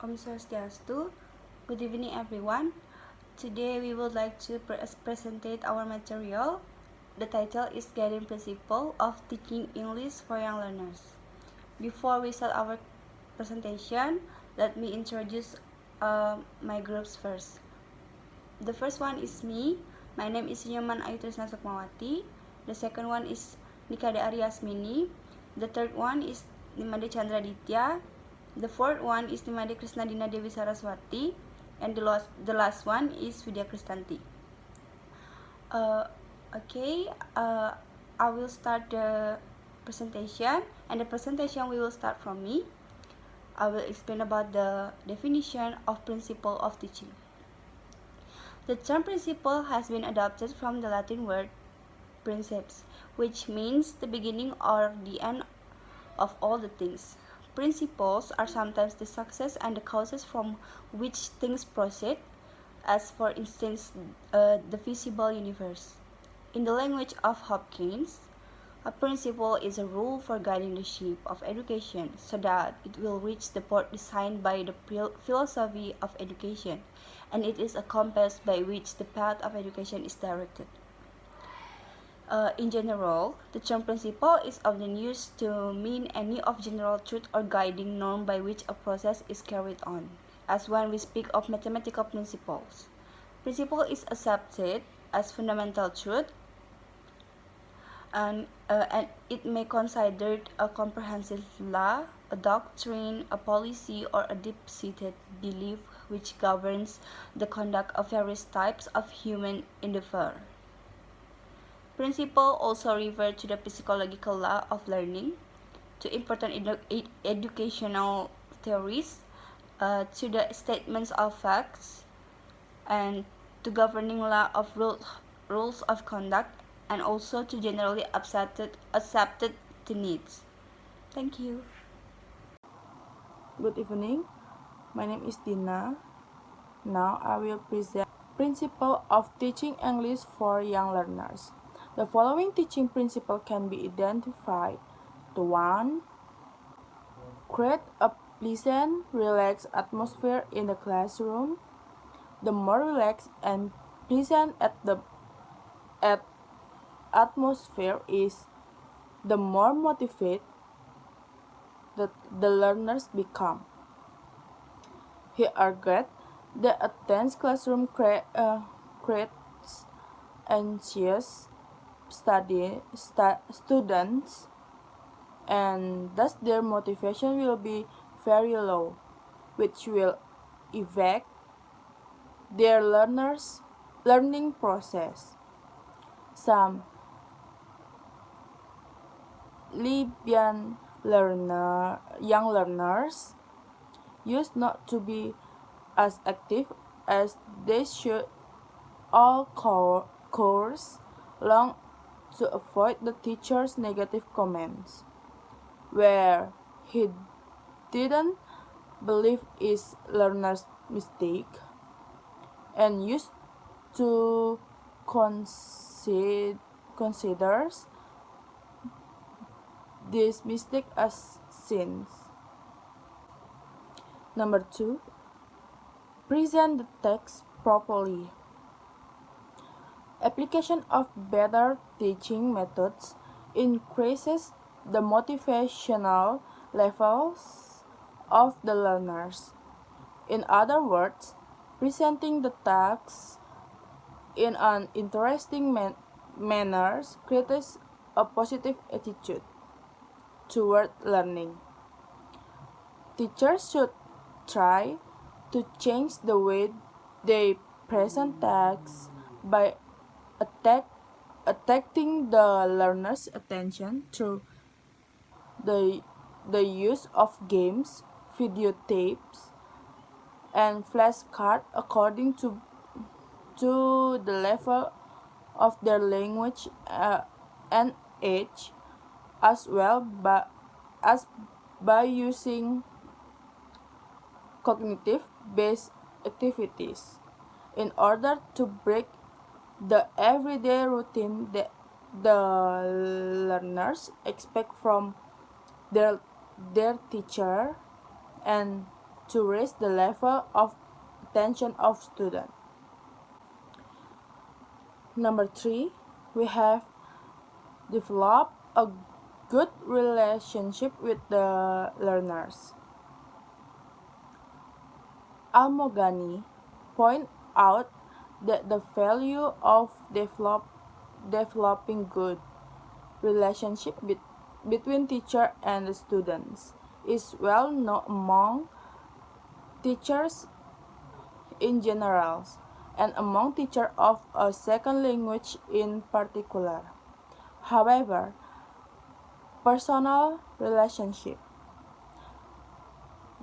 Om Swastiastu. Good evening, everyone. Today we would like to present our material. The title is Guiding Principle of Teaching English for Young Learners. Before we start our presentation, let me introduce my groups first. The first one is me. My name is Nyoman Ayu Trisna Sukmawati. The second one is Nikade Aryasmini. The third one is Nimade Chandra Ditya. The fourth one is Nimade Krishna Dina Dewi Saraswati. And the last one is Vidya Kristanti. I will start the presentation, and the presentation will start from me. I will explain about the definition of principle of teaching. The term principle has been adopted from the Latin word princeps, which means the beginning or the end of all the things. Principles are sometimes the success and the causes from which things proceed, as for instance the visible universe. In the language of Hopkins, a principle is a rule for guiding the ship of education so that it will reach the port designed by the philosophy of education, and it is a compass by which the path of education is directed. In general, the term principle is often used to mean any of general truth or guiding norm by which a process is carried on, as when we speak of mathematical principles. Principle is accepted as fundamental truth, and it may considered a comprehensive law, a doctrine, a policy, or a deep-seated belief which governs the conduct of various types of human endeavor. Principle also refer to the psychological law of learning, to important educational theories, to the statements of facts, and to governing law of rules of conduct, and also to generally accepted needs. Thank you. Good evening. My name is Dina. Now I will present Principle of Teaching English for Young Learners. The following teaching principle can be identified. The 1. Create a pleasant, relaxed atmosphere in the classroom. The more relaxed and pleasant atmosphere is, the more motivated the learners become. Here are great. The tense classroom creates anxious students, and thus their motivation will be very low, which will affect their learning process. Some Libyan young learners used not to be as active as they should all course long to avoid the teacher's negative comments, where he didn't believe his learner's mistake and used to consider this mistake as sins. Number 2. Present the text properly. Application of better teaching methods increases the motivational levels of the learners. In other words, presenting the text in an interesting manner creates a positive attitude toward learning. Teachers should try to change the way they present text by attracting the learner's attention through the use of games, videotapes, and flashcards according to the level of their language and age, as well as by using cognitive-based activities in order to break the everyday routine that the learners expect from their teacher, and to raise the level of attention of students. Number 3, we have develop a good relationship with the learners. Al-Mogani point out that the value of developing good relationship between teacher and the students is well known among teachers in general and among teachers of a second language in particular. However, personal relationship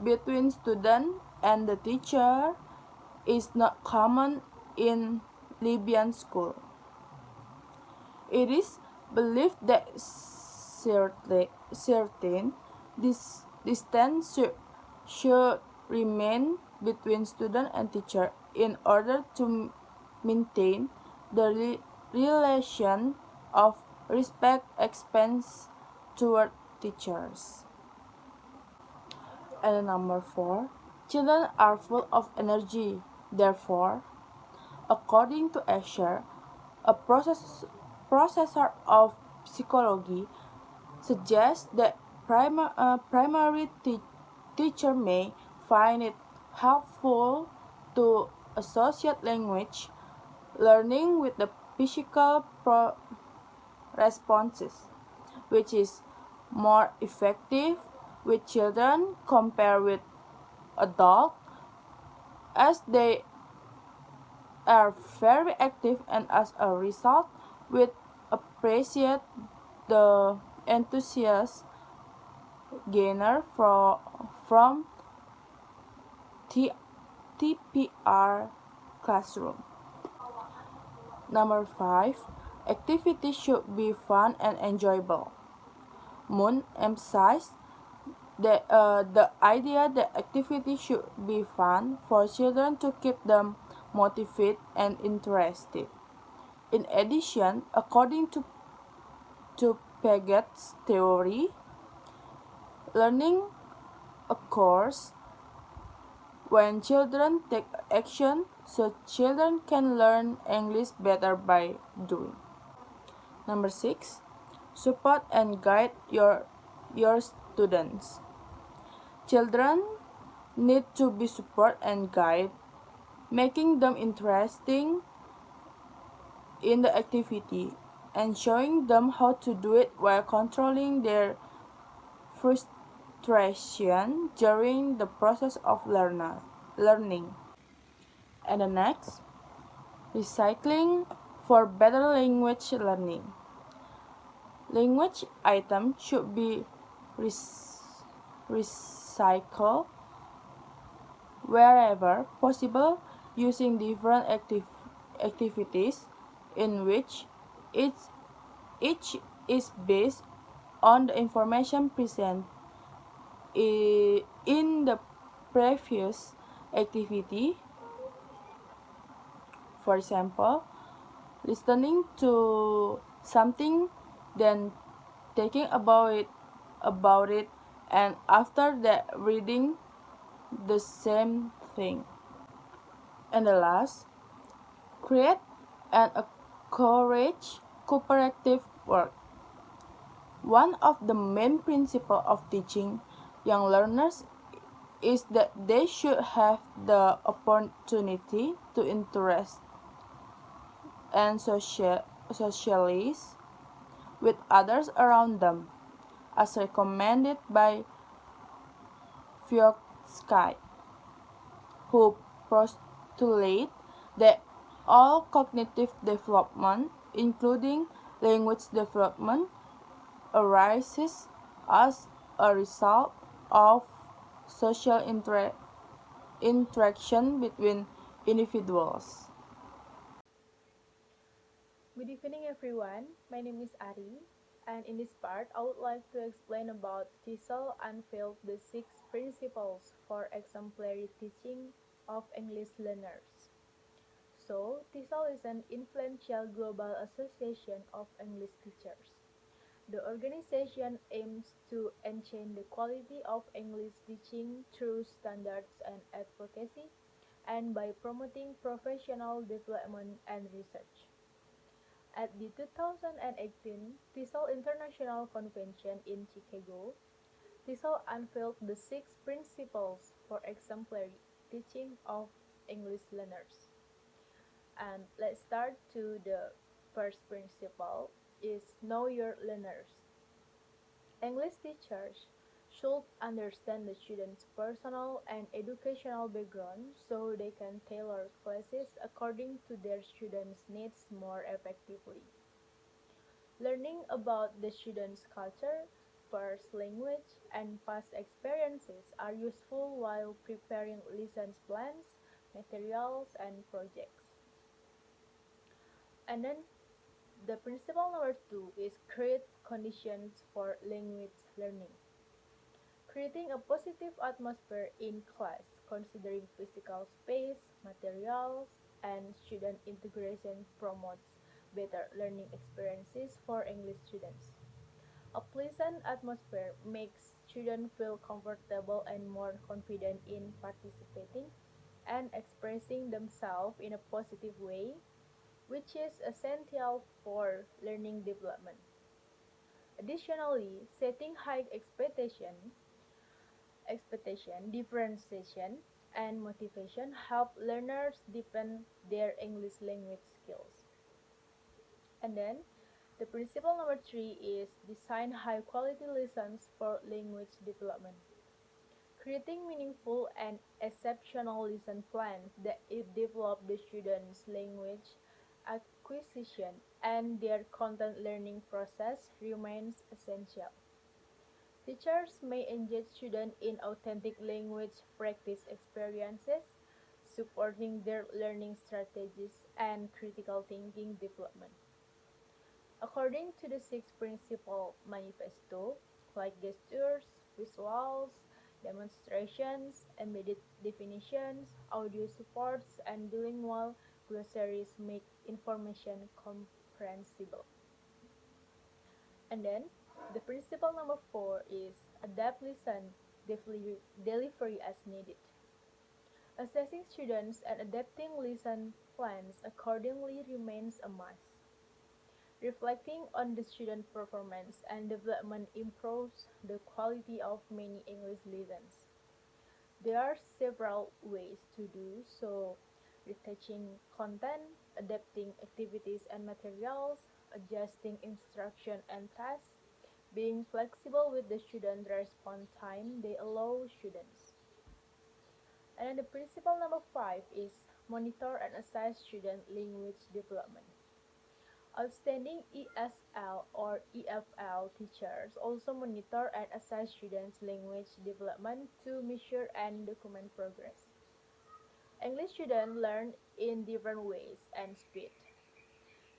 between student and the teacher is not common in Libyan school. It is believed that certain distance should remain between student and teacher in order to maintain the relation of respect expense toward teachers. And number 4, children are full of energy. Therefore, according to Escher, a processor of psychology, suggests that primary teacher may find it helpful to associate language learning with the physical responses, which is more effective with children compared with adults, as they are very active and as a result we appreciate the enthusiasm gained from TPR classroom. Number 5, activities should be fun and enjoyable. Moon emphasized that the idea that activities should be fun for children to keep them motivated and interested. In addition, according to Pigot's theory, learning occurs when children take action, so children can learn English better by doing. Number 6, support and guide your students. Children need to be supported and guided, making them interesting in the activity and showing them how to do it while controlling their frustration during the process of learning. And the next, recycling for better language learning. Language items should be recycled wherever possible using different activities in which each is based on the information present in the previous activity. For example, listening to something, then thinking about it, and after that reading the same thing. And the last, create and encourage cooperative work. One of the main principles of teaching young learners is that they should have the opportunity to interact and socialize with others around them, as recommended by Vygotsky, who postulate that all cognitive development, including language development, arises as a result of social interaction between individuals. Good evening, everyone. My name is Ari, and in this part, I would like to explain about TESOL unveiled the 6 principles for exemplary teaching of English learners. So, TESOL is an influential global association of English teachers. The organization aims to enhance the quality of English teaching through standards and advocacy, and by promoting professional development and research. At the 2018 TESOL International Convention in Chicago, TESOL unveiled the six principles for exemplary teaching of English learners. And let's start to the first principle is know your learners. English teachers should understand the student's personal and educational background so they can tailor classes according to their students' needs more effectively. Learning about the student's culture, first language, and past experiences are useful while preparing lesson plans, materials, and projects. And then the principle number two is create conditions for language learning. Creating a positive atmosphere in class, considering physical space, materials, and student integration promotes better learning experiences for English students. A pleasant atmosphere makes students feel comfortable and more confident in participating and expressing themselves in a positive way, which is essential for learning development. Additionally, setting high differentiation, and motivation help learners deepen their English language skills. And then the principle number three is design high quality lessons for language development. Creating meaningful and exceptional lesson plans that develop the students' language acquisition and their content learning process remains essential. Teachers may engage students in authentic language practice experiences, supporting their learning strategies and critical thinking development. According to the six principle manifesto, like gestures, visuals, demonstrations, embedded definitions, audio supports, and bilingual glossaries make information comprehensible. And then the principle number four is adapt lesson delivery as needed. Assessing students and adapting lesson plans accordingly remains a must. Reflecting on the student performance and development improves the quality of many English lessons. There are several ways to do so: retouching content, adapting activities and materials, adjusting instruction and tasks, being flexible with the student response time they allow students. And then the principle number five is monitor and assess student language development. Outstanding ESL or EFL teachers also monitor and assess students' language development to measure and document progress. English students learn in different ways and speed.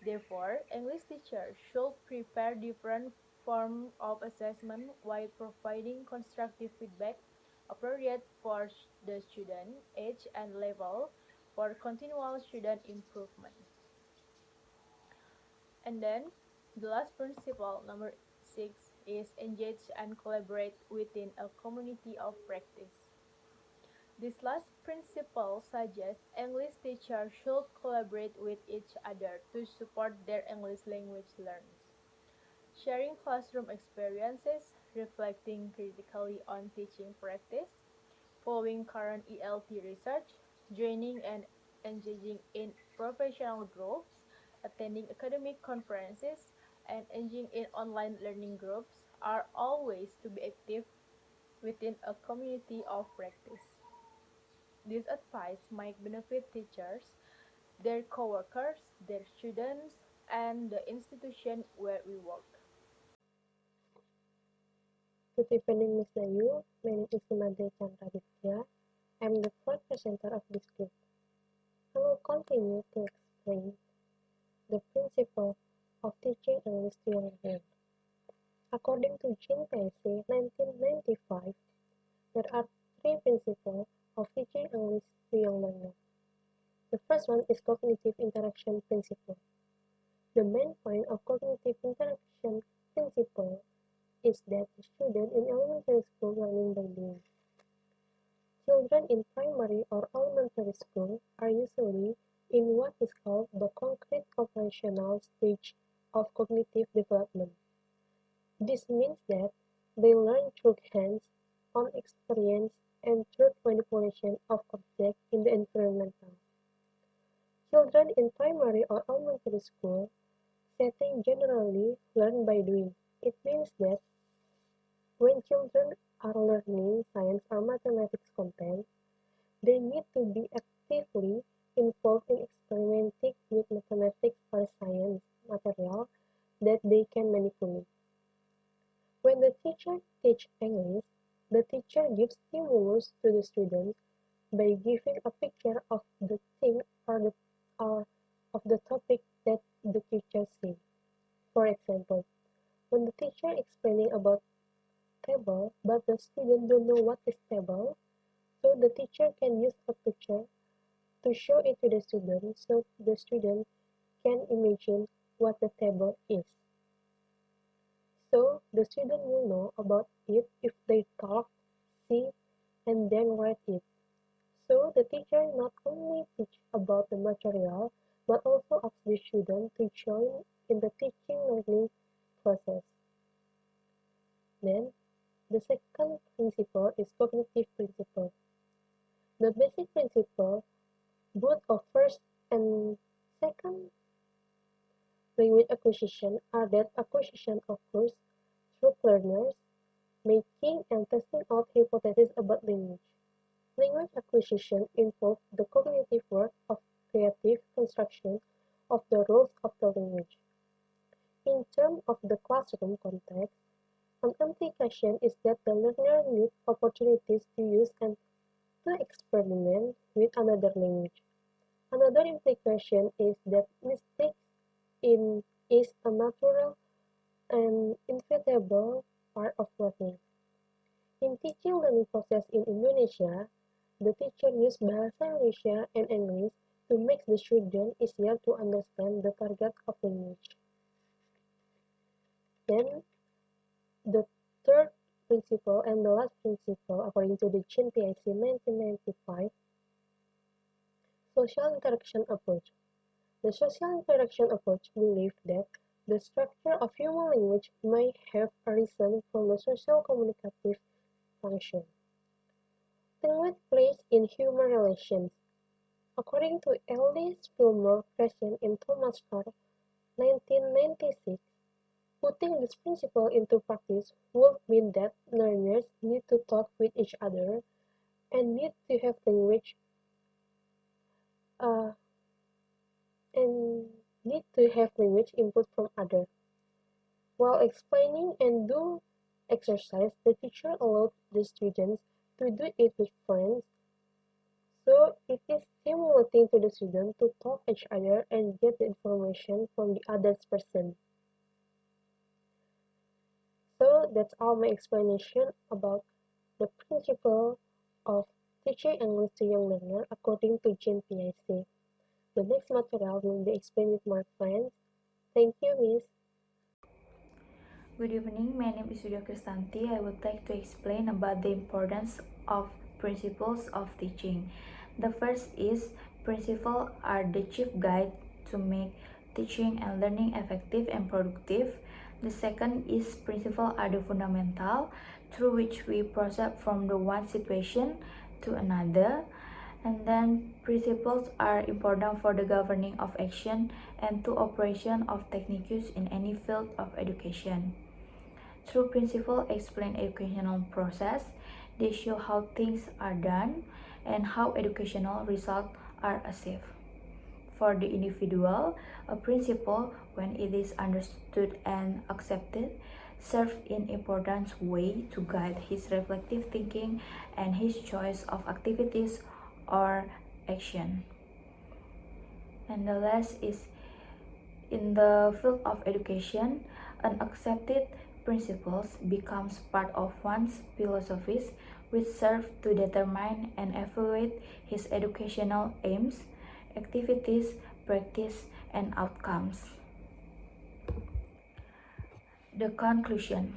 Therefore, English teachers should prepare different forms of assessment while providing constructive feedback appropriate for the student age and level for continual student improvement. And then the last principle, number six, is engage and collaborate within a community of practice. This last principle suggests English teachers should collaborate with each other to support their English language learners. Sharing classroom experiences, reflecting critically on teaching practice, following current ELT research, joining and engaging in professional groups, attending academic conferences, and engaging in online learning groups are all ways to be active within a community of practice. This advice might benefit teachers, their coworkers, their students, and the institution where we work. Good evening, Ms. Nayu. My name is Himadri Chandraditya. I am the fourth presenter of this group. I will continue to explain the principle of teaching English to young learners. According to Jean Casey, 1995, there are three principles of teaching English to young learners. The first one is cognitive interaction principle. The main point of cognitive interaction principle principle is that the student in elementary school learning by doing. Children in primary or elementary school are usually in what is called the concrete operational stage of cognitive development. This means that they learn through hands-on experience and through manipulation of objects in the environmental. Children in primary or elementary school setting generally learn by doing. It means that when children are learning science or mathematics content, they need to be actively involved in experimenting with mathematics or science material that they can manipulate. When the teacher teaches English, the teacher gives stimulus to the students by giving a picture of the thing or of the topic that the teacher says. For example, when the teacher explaining about table, but the student don't know what is table, so the teacher can use a picture to show it to the student so the student can imagine what the table is. So the student will know about it if they talk, see, and then write it. So the teacher not only teach about the material, but also asks the student to join in the teaching learning process. Then, the second principle is cognitive principle. The basic principle, both of first and second language acquisition, are that acquisition occurs through learners making and testing out hypotheses about language. Language acquisition involves the cognitive work of creative construction of the rules of the language. In terms of the classroom context, an implication is that the learner needs opportunities to use and to experiment with another language. Another implication is that mistakes is a natural and inevitable part of learning. In teaching learning process in Indonesia, the teacher uses Bahasa Indonesia and English to make the student easier to understand the target of language. Then, the third principle and the last principle, according to the Chin PIC 1995, social interaction approach. The social interaction approach believes that the structure of human language may have arisen from the social communicative function. Language plays in human relations. According to Ellis Fillmore Christian and Thomas Carr, 1996, putting this principle into practice would mean that learners need to talk with each other and need to have language input from others. While explaining and do exercise, the teacher allowed the students to do it with friends, so it is stimulating to the student to talk each other and get the information from the other person. So that's all my explanation about the principle of teaching English to young learners according to Jane PIC. The next material will be explained with my friends. Thank you, Miss. Good evening, my name is Vidya Kristanti. I would like to explain about the importance of principles of teaching. The first is principles are the chief guide to make teaching and learning effective and productive. The second is principles are the fundamental through which we proceed from the one situation to another. And then principles are important for the governing of action and to operation of techniques in any field of education. Through principles explain educational process, they show how things are done and how educational results are achieved. For the individual, a principle, when it is understood and accepted, serves in important way to guide his reflective thinking and his choice of activities or action. And the last is in the field of education, an accepted principles becomes part of one's philosophies, which serve to determine and evaluate his educational aims, activities, practice, and outcomes. The conclusion.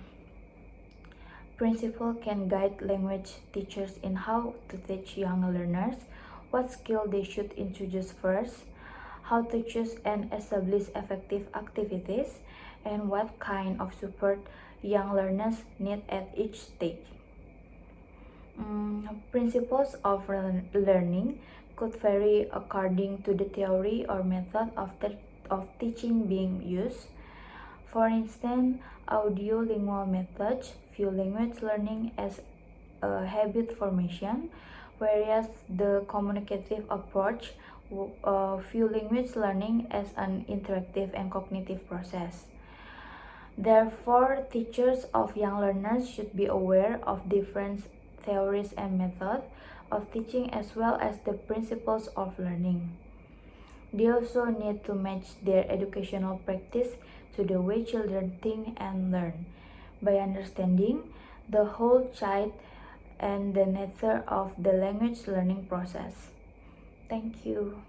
Principal can guide language teachers in how to teach young learners, what skill they should introduce first, how to choose and establish effective activities, and what kind of support young learners need at each stage. Principles of learning could vary according to the theory or method of teaching being used. For instance, audiolingual methods view language learning as a habit formation, whereas the communicative approach view language learning as an interactive and cognitive process. Therefore, teachers of young learners should be aware of different theories and methods of teaching as well as the principles of learning. They also need to match their educational practice to the way children think and learn by understanding the whole child and the nature of the language learning process. Thank you.